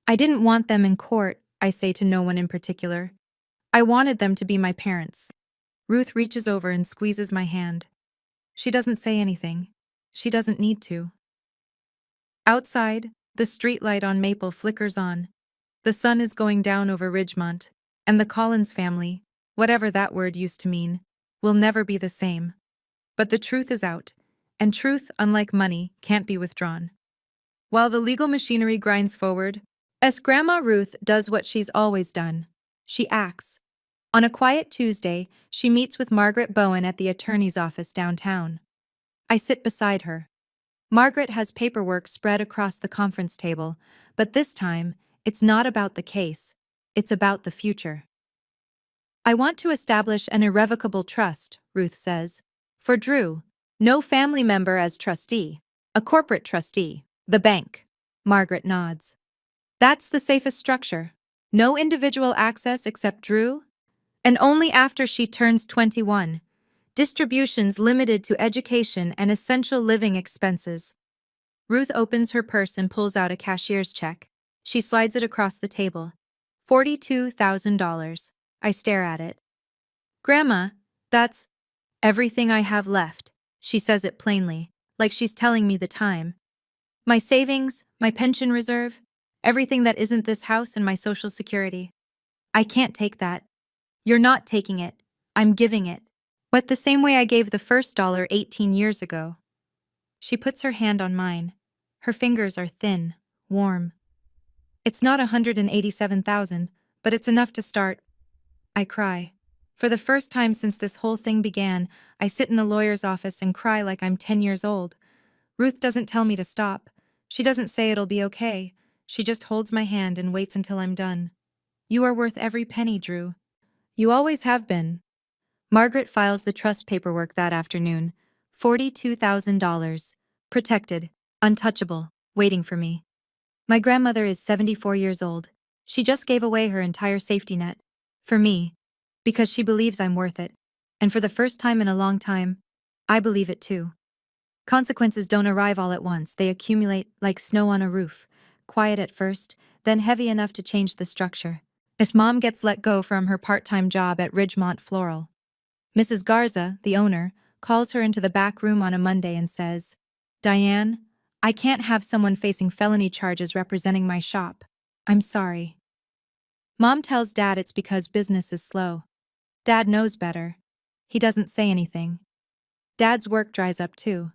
I didn't want them in court, I say to no one in particular. I wanted them to be my parents. Ruth reaches over and squeezes my hand. She doesn't say anything. She doesn't need to. Outside, the streetlight on Maple flickers on. The sun is going down over Ridgemont, and the Collins family, whatever that word used to mean, will never be the same. But the truth is out, and truth, unlike money, can't be withdrawn. While the legal machinery grinds forward, Grandma Ruth does what she's always done. She acts. On a quiet Tuesday, she meets with Margaret Bowen at the attorney's office downtown. I sit beside her. Margaret has paperwork spread across the conference table, but this time, it's not about the case. It's about the future. I want to establish an irrevocable trust, Ruth says. For Drew, no family member as trustee, a corporate trustee, the bank. Margaret nods. That's the safest structure. No individual access except Drew, and only after she turns 21. Distributions limited to education and essential living expenses. Ruth opens her purse and pulls out a cashier's check. She slides it across the table. $42,000. I stare at it. Grandma, that's everything I have left. She says it plainly, like she's telling me the time. My savings, my pension reserve, everything that isn't this house and my Social Security. I can't take that. You're not taking it. I'm giving it. But the same way I gave the first dollar 18 years ago. She puts her hand on mine. Her fingers are thin, warm. It's not 187,000, but it's enough to start. I cry. For the first time since this whole thing began, I sit in a lawyer's office and cry like I'm 10 years old. Ruth doesn't tell me to stop. She doesn't say it'll be okay. She just holds my hand and waits until I'm done. You are worth every penny, Drew. You always have been. Margaret files the trust paperwork that afternoon. $42,000. Protected, untouchable, waiting for me. My grandmother is 74 years old. She just gave away her entire safety net. For me. Because she believes I'm worth it. And for the first time in a long time, I believe it too. Consequences don't arrive all at once. They accumulate like snow on a roof. Quiet at first, then heavy enough to change the structure. As Mom gets let go from her part-time job at Ridgemont Floral. Mrs. Garza, the owner, calls her into the back room on a Monday and says, "Diane, I can't have someone facing felony charges representing my shop. I'm sorry. Mom tells Dad it's because business is slow. Dad knows better. He doesn't say anything. Dad's work dries up too.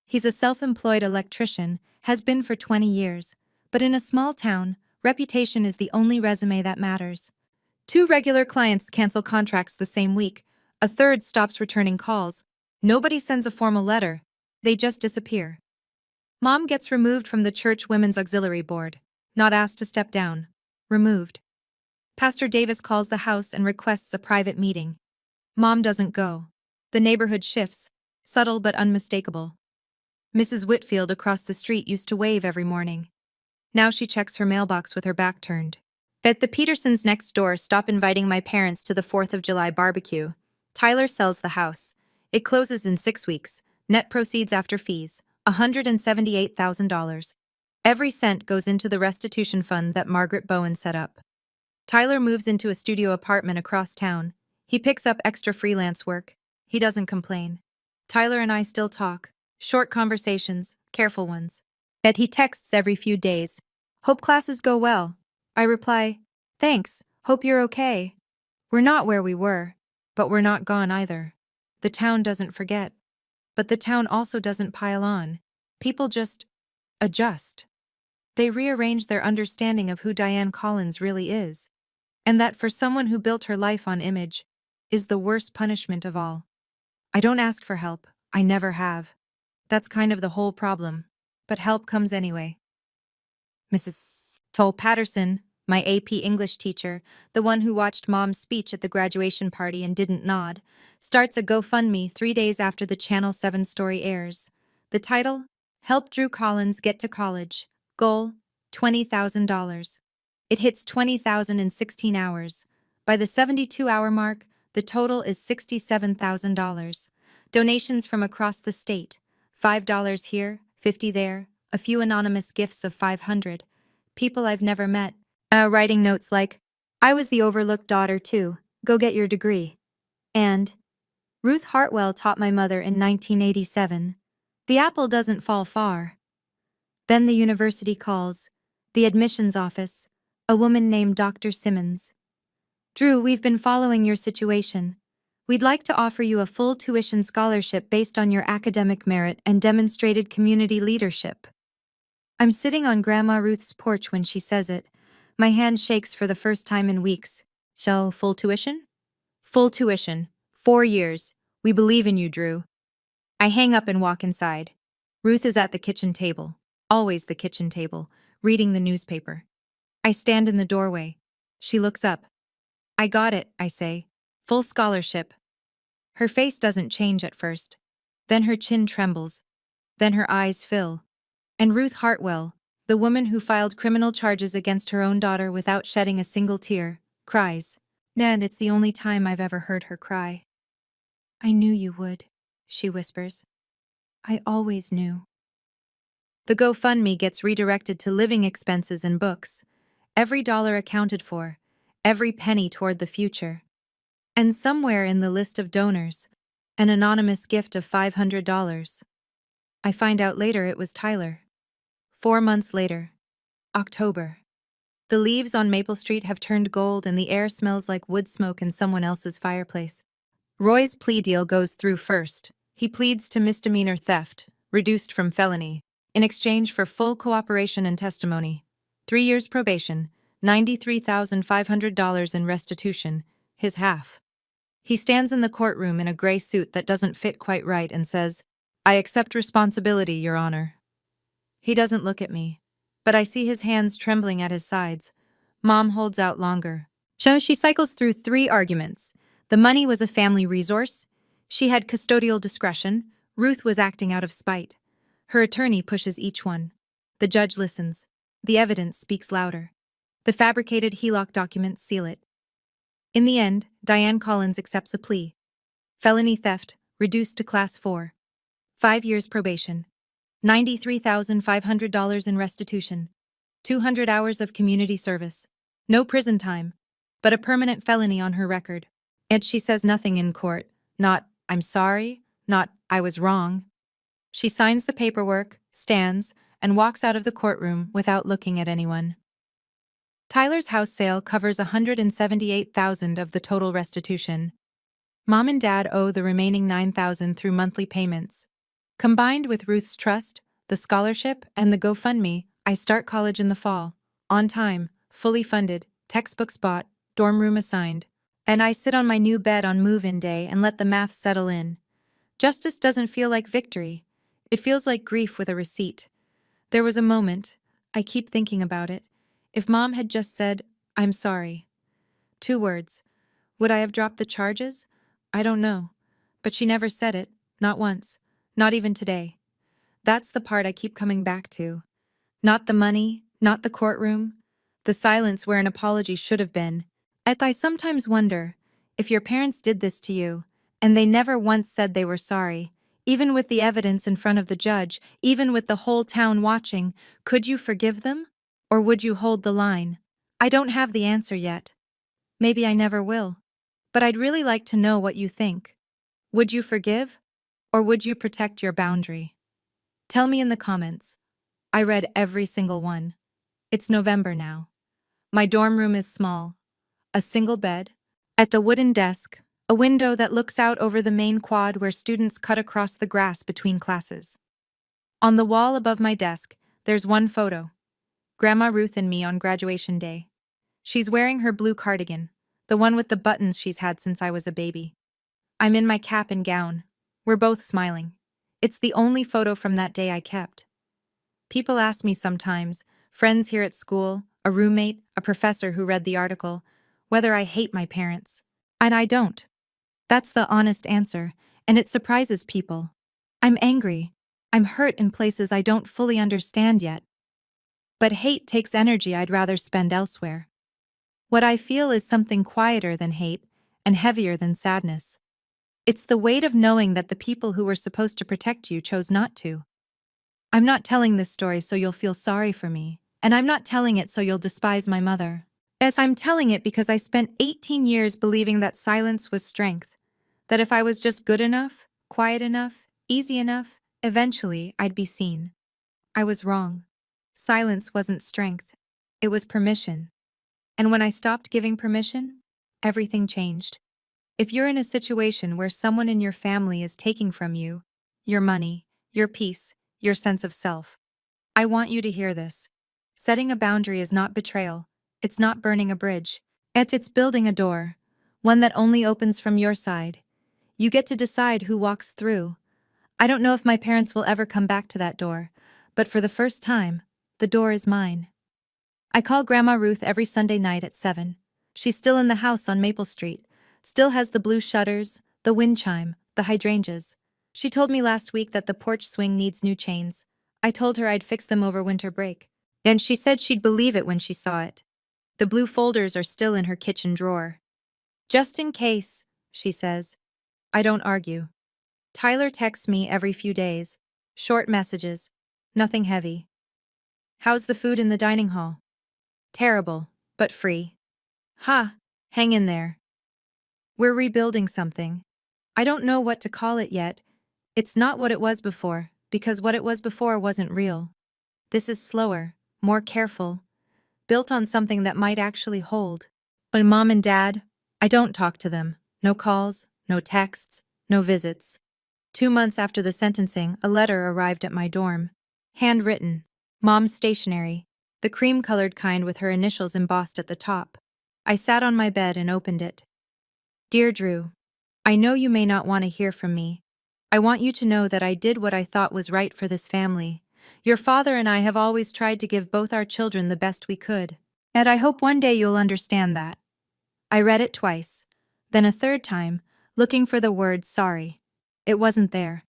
He's a self-employed electrician, has been for 20 years, but in a small town, reputation is the only resume that matters. 2 regular clients cancel contracts the same week. A third stops returning calls. Nobody sends a formal letter. They just disappear. Mom gets removed from the church women's auxiliary board. Not asked to step down. Removed. Pastor Davis calls the house and requests a private meeting. Mom doesn't go. The neighborhood shifts, subtle but unmistakable. Mrs. Whitfield across the street used to wave every morning. Now she checks her mailbox with her back turned. At the Petersons next door stop inviting my parents to the 4th of July barbecue. Tyler sells the house. It closes in 6 weeks. Net proceeds after fees, $178,000. Every cent goes into the restitution fund that Margaret Bowen set up. Tyler moves into a studio apartment across town. He picks up extra freelance work. He doesn't complain. Tyler and I still talk. Short conversations, careful ones. Yet he texts every few days. Hope classes go well. I reply, thanks, hope you're okay. We're not where we were, but we're not gone either. The town doesn't forget. But the town also doesn't pile on. People just adjust. They rearrange their understanding of who Diane Collins really is. And that for someone who built her life on image, is the worst punishment of all. I don't ask for help. I never have. That's kind of the whole problem. But help comes anyway. Mrs. Toll Patterson, my AP English teacher, the one who watched Mom's speech at the graduation party and didn't nod, starts a GoFundMe 3 days after the Channel 7 story airs. The title? Help Drew Collins Get to College. Goal? $20,000. It hits 20,000 in 16 hours. By the 72-hour mark, the total is $67,000. Donations from across the state. $5 here, $50 there, a few anonymous gifts of $500. People I've never met. Writing notes like, I was the overlooked daughter too, go get your degree. And, Ruth Hartwell taught my mother in 1987. The apple doesn't fall far. Then the university calls. The admissions office. A woman named Dr. Simmons. Drew, we've been following your situation. We'd like to offer you a full tuition scholarship based on your academic merit and demonstrated community leadership. I'm sitting on Grandma Ruth's porch when she says it. My hand shakes for the first time in weeks. So, full tuition? Full tuition. 4 years. We believe in you, Drew. I hang up and walk inside. Ruth is at the kitchen table. Always the kitchen table, reading the newspaper. I stand in the doorway. She looks up. I got it, I say. Full scholarship. Her face doesn't change at first. Then her chin trembles. Then her eyes fill. And Ruth Hartwell, the woman who filed criminal charges against her own daughter without shedding a single tear, cries. And it's the only time I've ever heard her cry. I knew you would, she whispers. I always knew. The GoFundMe gets redirected to living expenses and books. Every dollar accounted for, every penny toward the future. And somewhere in the list of donors, an anonymous gift of $500. I find out later it was Tyler. 4 months later. October. The leaves on Maple Street have turned gold and the air smells like wood smoke in someone else's fireplace. Roy's plea deal goes through first. He pleads to misdemeanor theft, reduced from felony, in exchange for full cooperation and testimony. 3 years probation, $93,500 in restitution, his half. He stands in the courtroom in a gray suit that doesn't fit quite right and says, I accept responsibility, Your Honor. He doesn't look at me, but I see his hands trembling at his sides. Mom holds out longer. So she cycles through 3 arguments. The money was a family resource. She had custodial discretion. Ruth was acting out of spite. Her attorney pushes each one. The judge listens. The evidence speaks louder. The fabricated HELOC documents seal it. In the end, Diane Collins accepts a plea. Felony theft, reduced to Class 4. 5 years probation. $93,500 in restitution. 200 hours of community service. No prison time, but a permanent felony on her record. And she says nothing in court. Not, I'm sorry. Not, I was wrong. She signs the paperwork, stands, and walks out of the courtroom without looking at anyone. Tyler's house sale covers $178,000 of the total restitution. Mom and Dad owe the remaining $9,000 through monthly payments. Combined with Ruth's trust, the scholarship, and the GoFundMe, I start college in the fall. On time, fully funded, textbooks bought, dorm room assigned. And I sit on my new bed on move-in day and let the math settle in. Justice doesn't feel like victory. It feels like grief with a receipt. There was a moment, I keep thinking about it. If Mom had just said, "I'm sorry." 2 words. Would I have dropped the charges? I don't know. But she never said it, not once, not even today. That's the part I keep coming back to. Not the money, not the courtroom, the silence where an apology should have been. And I sometimes wonder, if your parents did this to you, and they never once said they were sorry, even with the evidence in front of the judge, even with the whole town watching, could you forgive them? Or would you hold the line? I don't have the answer yet. Maybe I never will. But I'd really like to know what you think. Would you forgive? Or would you protect your boundary? Tell me in the comments. I read every single one. It's November now. My dorm room is small. A single bed, at a wooden desk, a window that looks out over the main quad where students cut across the grass between classes. On the wall above my desk, there's one photo. Grandma Ruth and me on graduation day. She's wearing her blue cardigan, the one with the buttons she's had since I was a baby. I'm in my cap and gown. We're both smiling. It's the only photo from that day I kept. People ask me sometimes, friends here at school, a roommate, a professor who read the article, whether I hate my parents. And I don't. That's the honest answer, and it surprises people. I'm angry. I'm hurt in places I don't fully understand yet. But hate takes energy I'd rather spend elsewhere. What I feel is something quieter than hate and heavier than sadness. It's the weight of knowing that the people who were supposed to protect you chose not to. I'm not telling this story so you'll feel sorry for me, and I'm not telling it so you'll despise my mother. As I'm telling it because I spent 18 years believing that silence was strength, that if I was just good enough, quiet enough, easy enough, eventually I'd be seen. I was wrong. Silence wasn't strength. It was permission. And when I stopped giving permission, everything changed. If you're in a situation where someone in your family is taking from you, your money, your peace, your sense of self, I want you to hear this. Setting a boundary is not betrayal. It's not burning a bridge. It's building a door, one that only opens from your side. You get to decide who walks through. I don't know if my parents will ever come back to that door, but for the first time, the door is mine. I call Grandma Ruth every Sunday night at 7. She's still in the house on Maple Street, still has the blue shutters, the wind chime, the hydrangeas. She told me last week that the porch swing needs new chains. I told her I'd fix them over winter break. And she said she'd believe it when she saw it. The blue folders are still in her kitchen drawer. Just in case, she says. I don't argue. Tyler texts me every few days. Short messages. Nothing heavy. How's the food in the dining hall? Terrible, but free. Ha, hang in there. We're rebuilding something. I don't know what to call it yet. It's not what it was before, because what it was before wasn't real. This is slower, more careful, built on something that might actually hold. But Mom and Dad, I don't talk to them. No calls, no texts, no visits. 2 months after the sentencing, a letter arrived at my dorm. Handwritten. Mom's stationery. The cream-colored kind with her initials embossed at the top. I sat on my bed and opened it. Dear Drew, I know you may not want to hear from me. I want you to know that I did what I thought was right for this family. Your father and I have always tried to give both our children the best we could. And I hope one day you'll understand that. I read it twice, then a third time, looking for the word sorry. It wasn't there.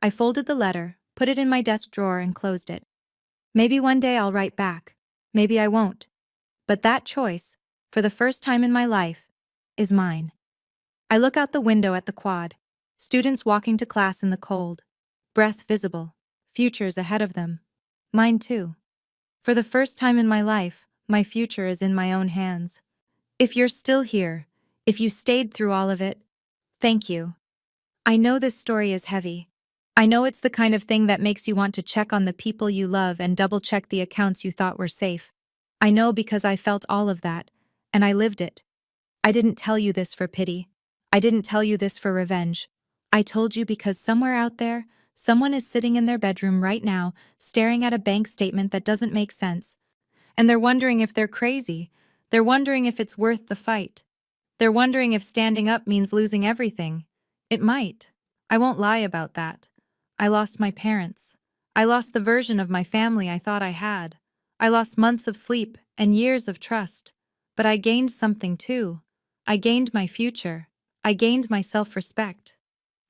I folded the letter, put it in my desk drawer, and closed it. Maybe one day I'll write back. Maybe I won't. But that choice, for the first time in my life, is mine. I look out the window at the quad. Students walking to class in the cold. Breath visible. Futures ahead of them. Mine too. For the first time in my life, my future is in my own hands. If you're still here, if you stayed through all of it, thank you. I know this story is heavy. I know it's the kind of thing that makes you want to check on the people you love and double-check the accounts you thought were safe. I know because I felt all of that, and I lived it. I didn't tell you this for pity. I didn't tell you this for revenge. I told you because somewhere out there, someone is sitting in their bedroom right now, staring at a bank statement that doesn't make sense. And they're wondering if they're crazy. They're wondering if it's worth the fight. They're wondering if standing up means losing everything. It might. I won't lie about that. I lost my parents. I lost the version of my family I thought I had. I lost months of sleep and years of trust. But I gained something too. I gained my future. I gained my self-respect.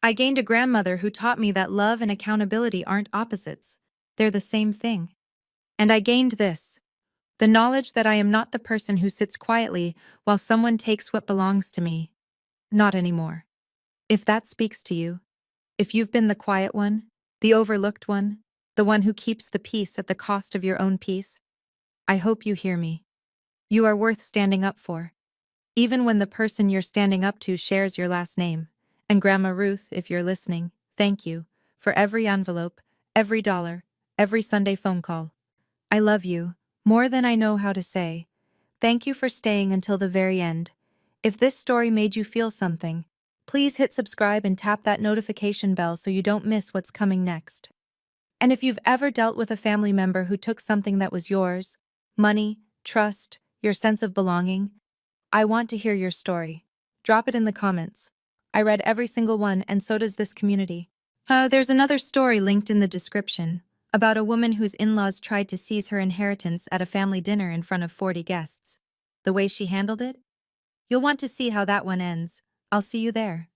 I gained a grandmother who taught me that love and accountability aren't opposites. They're the same thing. And I gained this. The knowledge that I am not the person who sits quietly while someone takes what belongs to me. Not anymore. If that speaks to you, if you've been the quiet one, the overlooked one, the one who keeps the peace at the cost of your own peace, I hope you hear me. You are worth standing up for. Even when the person you're standing up to shares your last name. And Grandma Ruth, if you're listening, thank you for every envelope, every dollar, every Sunday phone call. I love you, more than I know how to say. Thank you for staying until the very end. If this story made you feel something, please hit subscribe and tap that notification bell so you don't miss what's coming next. And if you've ever dealt with a family member who took something that was yours, money, trust, your sense of belonging, I want to hear your story. Drop it in the comments. I read every single one, and so does this community. There's another story linked in the description about a woman whose in-laws tried to seize her inheritance at a family dinner in front of 40 guests. The way she handled it? You'll want to see how that one ends. I'll see you there.